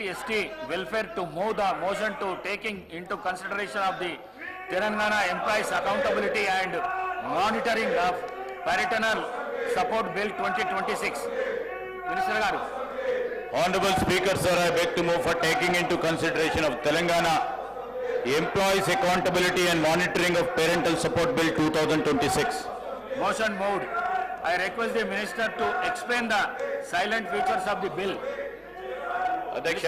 ST welfare to move the motion to taking into consideration of the Telangana Employees Accountability and Monitoring of Parental Support Bill 2026. Minister Garu. Honorable Speaker, sir, I beg to move for taking into consideration of Telangana Employees Accountability and Monitoring of Parental Support Bill 2026. Motion moved. I request the Minister to explain the silent features of the bill. అధ్యక్ష,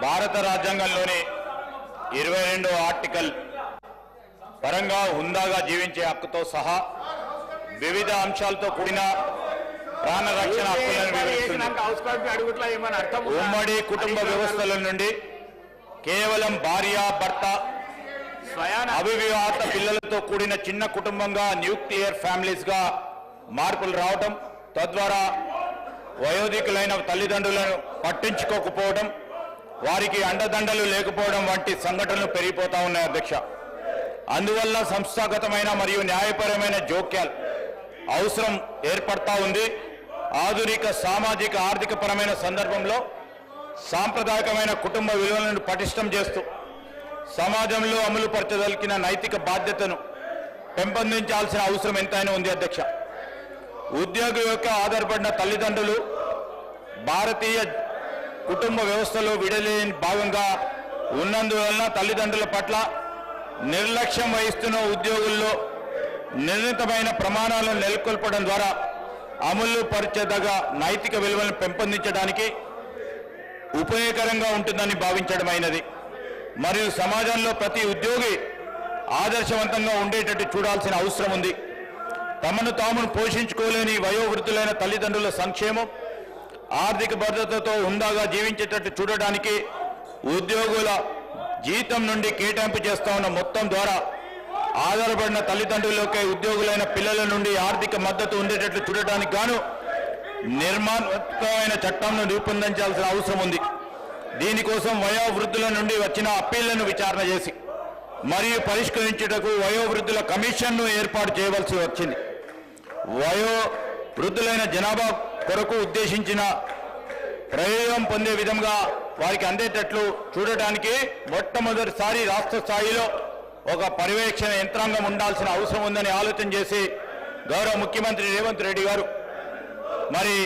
భారత రాజ్యాంగంలోని 22వ article పరంగా హుందాగా జీవించే హక్కుతో సహా వివిధ అంశాలతో కూడిన ప్రాణ రక్షణ హక్కులను వివరిస్తుంది. ఉమ్మడి కుటుంబ వ్యవస్థల నుండి కేవలం భార్య భర్త అవివాహిత పిల్లలతో కూడిన చిన్న కుటుంబంగా న్యూక్లియర్ ఫ్యామిలీస్ గా మార్పులు రావడం, తద్వారా వయోధికులైన తల్లిదండ్రులను పట్టించుకోకపోవడం, వారికి అండదండలు లేకపోవడం వంటి సంఘటనలు పెరిగిపోతా ఉన్నాయి అధ్యక్ష. అందువల్ల సంస్థాగతమైన మరియు న్యాయపరమైన జోక్యాలు అవసరం ఏర్పడతా ఉంది. ఆధునిక సామాజిక ఆర్థిక పరమైన సందర్భంలో సాంప్రదాయకమైన కుటుంబ విలువలను పటిష్టం చేస్తూ సమాజంలో అమలు పరచదలికిన నైతిక బాధ్యతను పెంపొందించాల్సిన అవసరం ఎంతైనా ఉంది అధ్యక్ష. ఉద్యోగి యొక్క ఆధారపడిన తల్లిదండ్రులు భారతీయ కుటుంబ వ్యవస్థలో విడలేని భాగంగా ఉన్నందువలన తల్లిదండ్రుల పట్ల నిర్లక్ష్యం వహిస్తున్న ఉద్యోగుల్లో నిర్ణీతమైన ప్రమాణాలను నెలకొల్పడం ద్వారా అమలు పరిచేదగ నైతిక విలువలను పెంపొందించడానికి ఉపయోగకరంగా ఉంటుందని భావించడమైనది. మరియు సమాజంలో ప్రతి ఉద్యోగి ఆదర్శవంతంగా ఉండేటట్టు చూడాల్సిన అవసరం ఉంది. తమను తామును పోషించుకోలేని వయోవృద్ధులైన తల్లిదండ్రుల సంక్షేమం, ఆర్థిక భద్రతతో హుందాగా జీవించేటట్టు చూడడానికి ఉద్యోగుల జీతం నుండి కేటాయింపు చేస్తా ఉన్న మొత్తం ద్వారా ఆధారపడిన తల్లిదండ్రులకే ఉద్యోగులైన పిల్లల నుండి ఆర్థిక మద్దతు ఉండేటట్లు చూడడానికి గాను నిర్మాణాత్మకమైన చట్టంను రూపొందించాల్సిన అవసరం ఉంది. దీనికోసం వయోవృద్ధుల నుండి వచ్చిన అప్పీళ్లను విచారణ చేసి మరియు పరిష్కరించుటకు వయోవృద్ధుల కమిషన్ను ఏర్పాటు చేయవలసి వచ్చింది. వయోవృద్ధులైన జనాభా కొరకు ఉద్దేశించిన ప్రయోజనం పొందే విధంగా వారికి అందేటట్లు చూడటానికి మొట్టమొదటిసారి రాష్ట్ర స్థాయిలో ఒక పర్యవేక్షణ యంత్రాంగం ఉండాల్సిన అవసరం ఉందని ఆలోచన చేసి గౌరవ ముఖ్యమంత్రి రేవంత్ రెడ్డి గారు మరి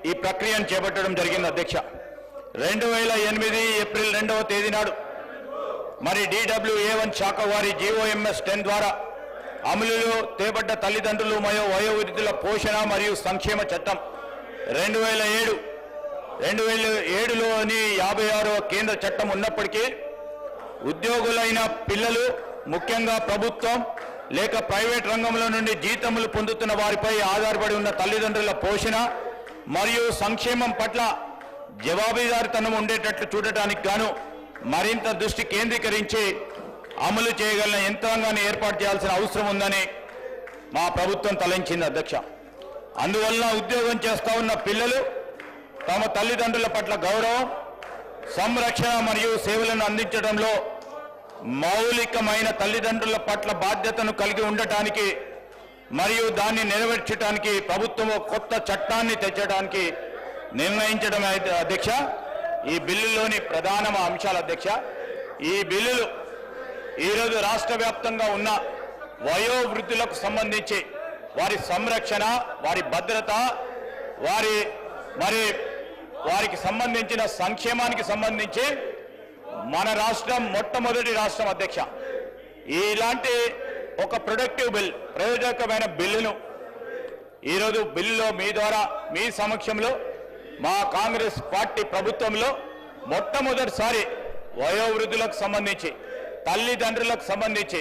ఈ ప్రక్రియను చేపట్టడం జరిగింది అధ్యక్ష. 2008 ఏప్రిల్ 2వ తేదీ నాడు మరి DWA1 శాఖ వారి GOMS 10 ద్వారా అమలులో తేబడ్డ తల్లిదండ్రులు మరియు వయోవృద్ధుల పోషణ మరియు సంక్షేమ చట్టం 2007లోని 56వ కేంద్ర చట్టం ఉన్నప్పటికీ ఉద్యోగులైన పిల్లలు, ముఖ్యంగా ప్రభుత్వం లేక ప్రైవేట్ రంగంలో నుండి జీతములు పొందుతున్న వారిపై ఆధారపడి ఉన్న తల్లిదండ్రుల పోషణ మరియు సంక్షేమం పట్ల జవాబుదారీతనం ఉండేటట్లు చూడటానికి గాను మరింత దృష్టి కేంద్రీకరించి అమలు చేయగలిగిన యంత్రాంగాన్ని ఏర్పాటు చేయాల్సిన అవసరం ఉందని మా ప్రభుత్వం తలంచింది అధ్యక్ష. అందువలన ఉద్యోగం చేస్తా ఉన్న పిల్లలు తమ తల్లిదండ్రుల పట్ల గౌరవం, సంరక్షణ మరియు సేవలను అందించడంలో మౌలికమైన తల్లిదండ్రుల పట్ల బాధ్యతను కలిగి ఉండటానికి మరియు దాన్ని నెరవేర్చడానికి ప్రభుత్వం కొత్త చట్టాన్ని తెచ్చడానికి నిర్ణయించడం అధ్యక్ష ఈ బిల్లులోని ప్రధాన అంశాలు అధ్యక్ష. ఈ బిల్లులు ఈరోజు రాష్ట్ర వ్యాప్తంగా ఉన్న వయోవృద్ధులకు సంబంధించి వారి సంరక్షణ, వారి భద్రత, వారికి సంబంధించిన సంక్షేమానికి సంబంధించి మన రాష్ట్రం మొట్టమొదటి రాష్ట్రం అధ్యక్ష. ఇలాంటి ఒక ప్రొడక్టివ్ బిల్, ప్రయోజనకరమైన బిల్లును ఈరోజు బిల్లులో మీ ద్వారా మీ సమక్షంలో మా కాంగ్రెస్ పార్టీ ప్రభుత్వంలో మొట్టమొదటిసారి వయోవృద్ధులకు సంబంధించి, తల్లిదండ్రులకు సంబంధించి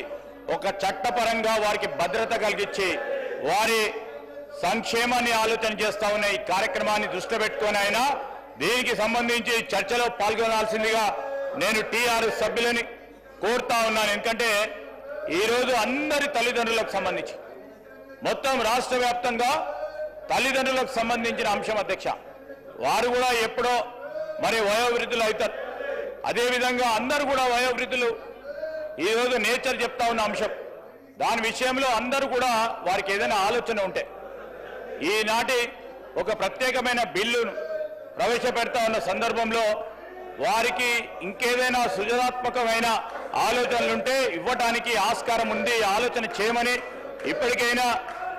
ఒక చట్టపరంగా వారికి భద్రత కలిగించి వారి సంక్షేమాన్ని ఆలోచన చేస్తా ఉన్న ఈ కార్యక్రమాన్ని దృష్టి పెట్టుకొని అయినా దీనికి సంబంధించి చర్చలో పాల్గొనాల్సిందిగా నేను టీఆర్ఎస్ సభ్యులని కోరుతా ఉన్నాను. ఎందుకంటే ఈరోజు అందరి తల్లిదండ్రులకు సంబంధించి మొత్తం రాష్ట్ర వ్యాప్తంగా తల్లిదండ్రులకు సంబంధించిన అంశం అధ్యక్ష. వారు కూడా ఎప్పుడో మరి వయోవృద్ధులు అవుతారు. అదేవిధంగా అందరూ కూడా వయోవృద్ధులు ఈరోజు నేచర్ చెప్తా ఉన్న అంశం. దాని విషయంలో అందరూ కూడా వారికి ఏదైనా ఆలోచన ఉంటే ఈనాటి ఒక ప్రత్యేకమైన బిల్లును ప్రవేశపెడతా ఉన్న సందర్భంలో వారికి ఇంకేదైనా సృజనాత్మకమైన ఆలోచనలుంటే ఇవ్వటానికి ఆస్కారం ఉంది, ఆలోచన చేయమని ఇప్పటికైనా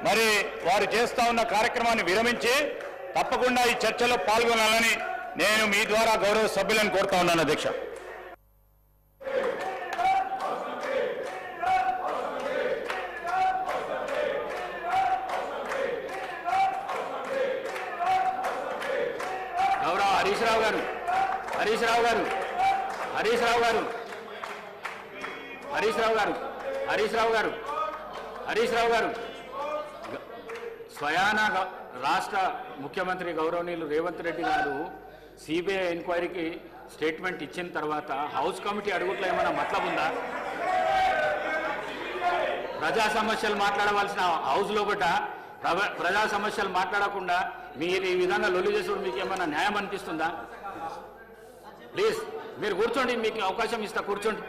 మరి వారు చేస్తా ఉన్న కార్యక్రమాన్ని విరమించి తప్పకుండా ఈ చర్చలో పాల్గొనాలని నేను మీ ద్వారా గౌరవ సభ్యులను కోరుతా ఉన్నాను అధ్యక్ష. గౌరవ హరీష్ రావు గారు, హరీష్ రావు గారు, హరీష్ రావు గారు, హరీష్ రావు గారు, హరీష్ రావు గారు, హరీష్ రావు గారు, స్వయాన రాష్ట్ర ముఖ్యమంత్రి గౌరవనీయులు రేవంత్ రెడ్డి గారు సిబిఐ ఎంక్వైరీకి స్టేట్మెంట్ ఇచ్చిన తర్వాత హౌస్ కమిటీ అడుగుట్లో ఏమైనా మతలబ్ ఉందా? ప్రజా సమస్యలు మాట్లాడవలసిన హౌస్ లోపట ప్రజా సమస్యలు మాట్లాడకుండా మీరు ఈ విధంగా లొల్లి చేసుడు మీకు ఏమైనా న్యాయం అనిపిస్తుందా? ప్లీజ్ మీరు కూర్చోండి, మీకు అవకాశం ఇస్తా, కూర్చోండి.